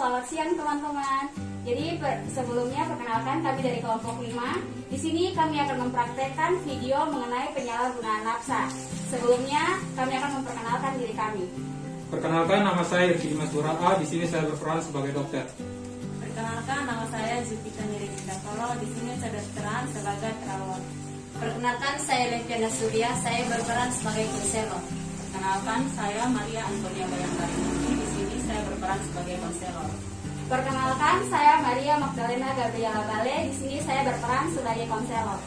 selamat siang teman-teman. Jadi sebelumnya perkenalkan kami dari kelompok 5. Di sini kami akan mempraktekkan video mengenai penyalahgunaan nafsa. Sebelumnya kami akan memperkenalkan diri kami. Perkenalkan, nama saya Rifki Dimas Bura'a. Di sini saya berperan sebagai dokter. Perkenalkan, nama saya Zulkifli Nirina Kolo. Di sini saya berperan sebagai perawat. Perkenalkan, saya Leviana Surya. Saya berperan sebagai konselor. Perkenalkan, saya Maria Antonia Bayangkari. Di sini saya berperan sebagai konselor. Perkenalkan, saya Maria Magdalena Gabriela Bale. Di sini saya berperan sebagai konselor.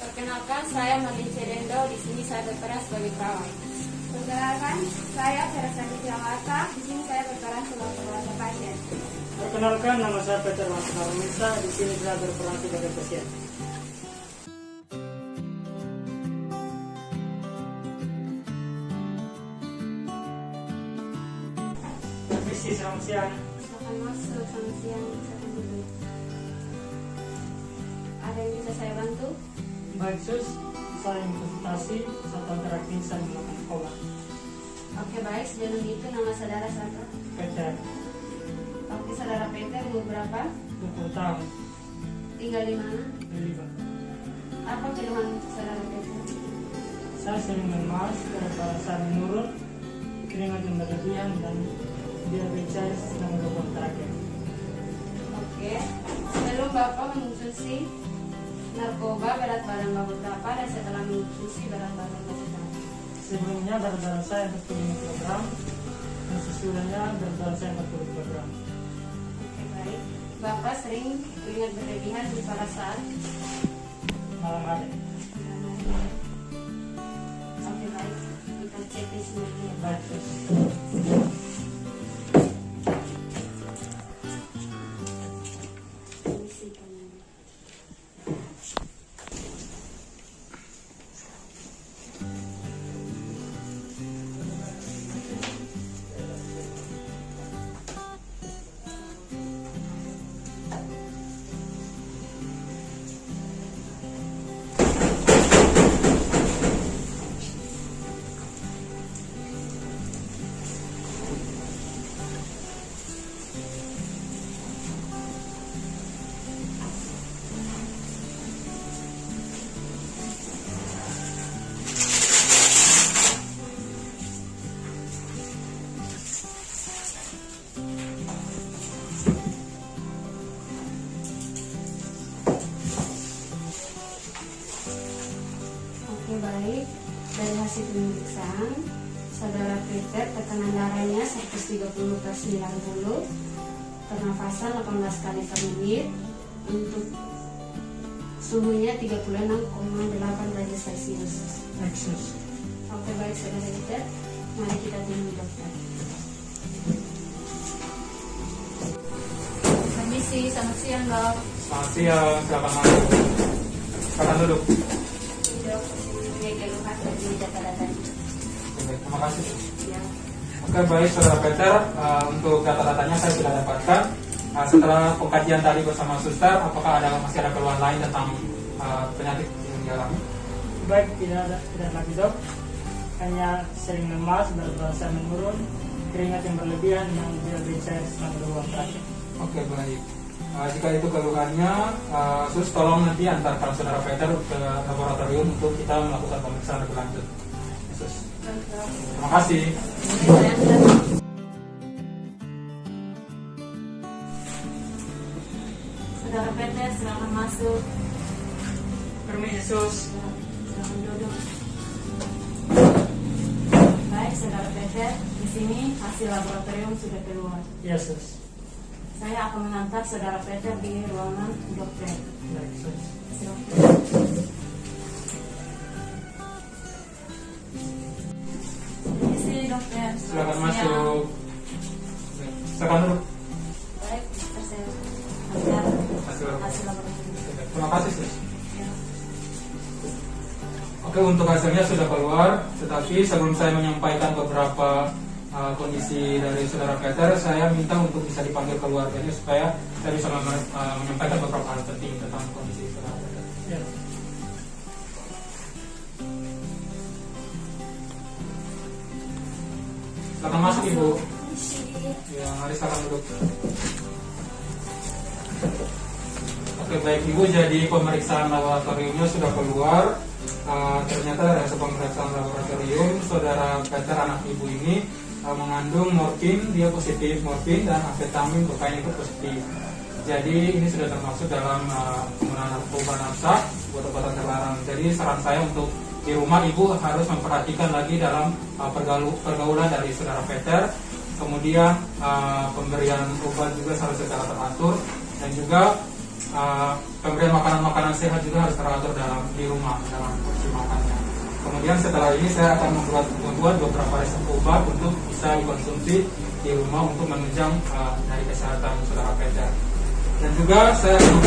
Perkenalkan, saya Marlin Cedendo. Di sini saya berperan sebagai perawat. Perkenalkan, saya Sarasati Tiamata. Di sini saya berperan sebagai keluarga pasien. Perkenalkan, nama saya Peter Wansunaramita. Di sini saya berperan sebagai pasien. Permisi, selamat siang. Silakan masuk, selamat siang. Silakan duduk. Ada yang bisa saya bantu? Baik, Sus. Saya ingin konsultasi serta terapi saya melakukan obat. Oke, baik. Sebelum itu nama saudara siapa? Peter, Oke, saudara Peter, umur berapa? 20 tahun, Tinggal di mana? Beliba. Apa keluhan saudara Peter? Saya sering lemas, berat badan saya menurun, keringat yang berlebihan, dan diabetes yang berulang terakhir. Oke. Sebelum Bapak mengkonsumsi narkoba, berat badan Bapak berapa? Dan setelah mengkonsumsi, berat badan Bapak berapa? Sebelumnya berat badan saya 45 kg, dan sesudahnya berat badan saya 40 kg. Oke, baik. Bapak sering keringat berlebihan pada saat Malam hari. Oke, baik. Kita cek di sini ya, Pak. Baik, Sus. Permisi, kami. Oke, baik. Dari hasil pemeriksaan, saudara Peter tekanan darahnya 130/90, pernafasan 18 kali per menit, untuk suhunya 36,8 derajat Celcius. Baik, Sus. Oke, baik saudara Peter, mari kita tunggu dokter. Permisi, selamat siang dok. Selamat siang, silakan masuk. Silakan duduk. Dok, punya keluhan dari data-data. Baik, terima kasih. Ya. Oke, baik saudara Peter, untuk data-datanya saya sudah dapatkan. Setelah pengkajian tadi bersama suster, apakah masih ada keluhan lain tentang penyakit yang dialami? Baik, tidak lagi, Dok. Hanya sering lemas, berat badan saya menurun, keringat yang berlebihan, dan diabetes yang berulang terakhir. Oke, baik. Jika itu keluhannya, sus tolong nanti antarkan saudara Peter ke laboratorium untuk kita melakukan pemeriksaan lebih lanjut. Sus. Terima kasih. Saudara Peter, silakan masuk. Permisi, Sus. Silakan duduk. Baik, saudara Peter, di sini hasil laboratorium sudah keluar. Ya, Sus. Saya akan mengantar saudara Peter di ruangan dokter. Baik, Sus. Silakan. Di sini dokter. Silakan Selamat siang. masuk. Silakan duduk. Baik, saya antar hasil laboratorium. Terima kasih, sus. Ya. Oke, untuk hasilnya sudah keluar, tetapi sebelum saya menyampaikan beberapa kondisi dari saudara Peter, saya minta untuk bisa dipanggil keluarganya supaya saya bisa menyampaikan beberapa hal penting tentang kondisi saudara Peter. Ya. Silakan masuk, Ibu. kasih. Ya, mari silakan duduk. Oke, baik Ibu, jadi pemeriksaan laboratoriumnya sudah keluar. Ternyata dari hasil pemeriksaan laboratorium, saudara Peter anak Ibu ini mengandung morfin, dia positif morfin, dan amfetamin kokain itu positif. Jadi ini sudah termasuk dalam penggunaan narkoba nafsa, obat-obatan terlarang. Jadi saran saya untuk di rumah Ibu harus memperhatikan lagi dalam pergaulan dari saudara Peter. Kemudian pemberian obat juga harus secara teratur, dan juga pemberian makanan-makanan sehat juga harus teratur di rumah dalam porsi makannya. Kemudian setelah ini saya akan membuat beberapa resep obat untuk bisa dikonsumsi di rumah untuk menunjang dari kesehatan saudara Peter. Dan juga saya akan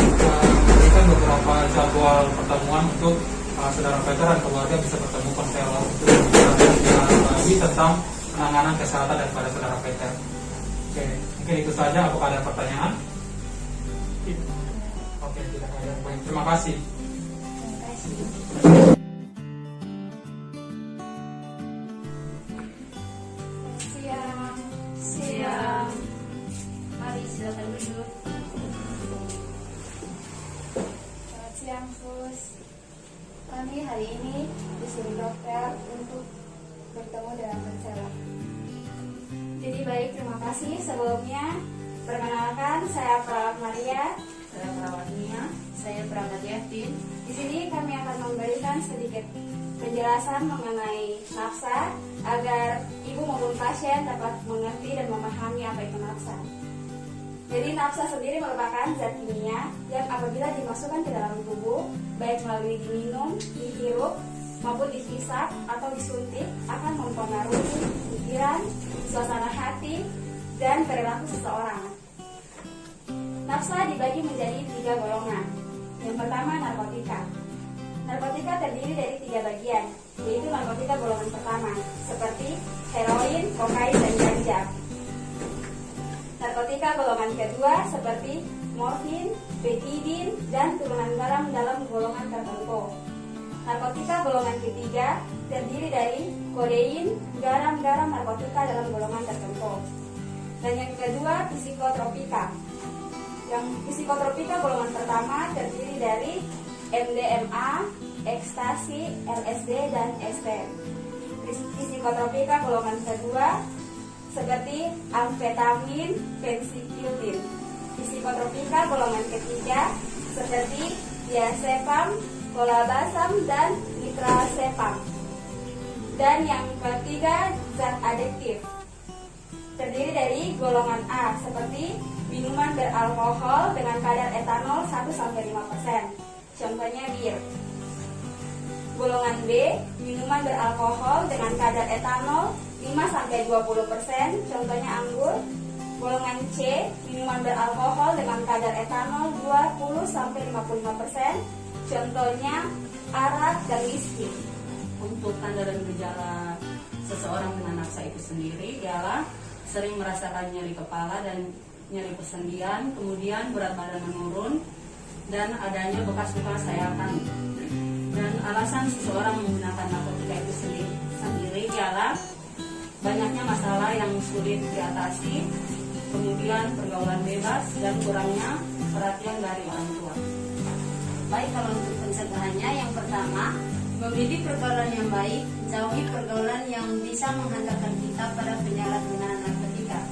memberikan beberapa jadwal pertemuan untuk saudara Peter dan keluarga bisa bertemu konselor untuk bicara lagi tentang penanganan kesehatan daripada saudara Peter. Oke, mungkin itu saja. Apakah ada pertanyaan? Oke, tidak ada. Baik, terima kasih. Terima kasih. Siang. Mari silakan duduk. Selamat siang, Sus. Kami hari ini disuruh dokter untuk bertemu dengan konselor. Jadi baik, terima kasih. Sebelumnya, perkenalkan saya Perawat Maria. Saya perawat Nia, saya perawat Yatin. Di sini kami akan memberikan sedikit penjelasan mengenai nafsa agar ibu maupun pasien dapat mengerti dan memahami apa itu nafsa. Jadi nafsa sendiri merupakan zat kimia yang apabila dimasukkan ke dalam tubuh, baik melalui diminum, dihirup, maupun dihisap atau disuntik, akan mempengaruhi pikiran, suasana hati, dan perilaku seseorang. Nafsa dibagi menjadi 3 golongan. Yang pertama, narkotika. Narkotika terdiri dari 3 bagian, yaitu narkotika golongan pertama, seperti heroin, kokain, dan ganja. Narkotika golongan kedua, seperti morfin, betidin, dan turunan garam dalam golongan tertentu. Narkotika golongan ketiga terdiri dari kodein, garam-garam narkotika dalam golongan tertentu. Dan yang kedua, psikotropika. Yang psikotropika golongan pertama terdiri dari MDMA, ekstasi, LSD, dan ST. Psikotropika golongan kedua seperti amfetamin, fensitilin. Psikotropika golongan ketiga seperti diazepam, kolabasam, dan nitrazepam. Dan yang ketiga, zat adiktif terdiri dari golongan A seperti minuman beralkohol dengan kadar etanol 1-5%, contohnya bir. Golongan B, minuman beralkohol dengan kadar etanol 5-20%, contohnya anggur. Golongan C, minuman beralkohol dengan kadar etanol 20-55%, contohnya arak dan whisky. Untuk tanda dan gejala seseorang dengan nafsa itu sendiri ialah sering merasakan nyeri kepala dan nyeri persendian, kemudian berat badan menurun, dan adanya bekas luka sayatan. Dan alasan seseorang menggunakan narkotika itu sendiri ialah banyaknya masalah yang sulit diatasi, kemudian pergaulan bebas, dan kurangnya perhatian dari orang tua. Baik, kalau untuk pencegahannya, yang pertama, memilih pergaulan yang baik, jauhi pergaulan yang bisa menghantarkan kita pada penyalahgunaan narkotika.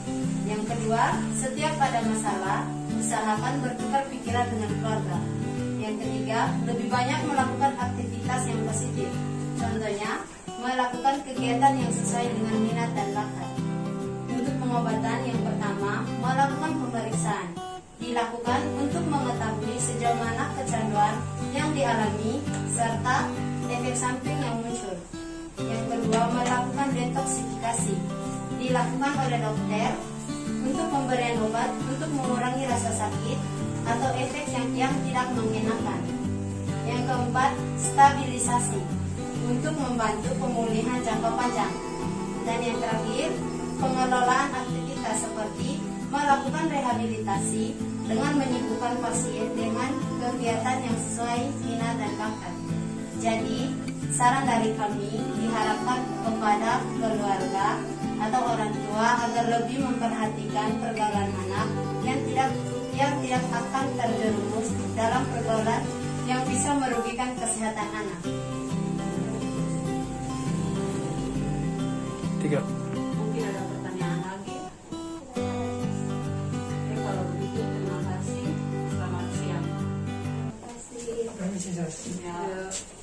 Yang kedua, setiap ada masalah, usahakan bertukar pikiran dengan keluarga. Yang ketiga, lebih banyak melakukan aktivitas yang positif. Contohnya, melakukan kegiatan yang sesuai dengan minat dan bakat. Untuk pengobatan, yang pertama, melakukan pemeriksaan. Dilakukan untuk mengetahui sejauh mana kecanduan yang dialami serta efek samping yang muncul. Yang kedua, melakukan detoksifikasi. Dilakukan oleh dokter untuk pemberian obat untuk mengurangi rasa sakit atau efek yang tidak mengenakan. Yang keempat, stabilisasi untuk membantu pemulihan jangka panjang. Dan yang terakhir, pengelolaan aktivitas seperti melakukan rehabilitasi dengan menyibukkan pasien dengan kegiatan yang sesuai minat dan bakat. Jadi, saran dari kami diharapkan kepada keluarga atau orang tua agar lebih memperhatikan pergaulan anak yang tidak akan terjerumus dalam pergaulan yang bisa merugikan kesehatan anak. 3. Mungkin ada pertanyaan lagi. Oke, kalau begitu terima kasih. Selamat siang. Terima kasih. Permisi, Sos. Ya.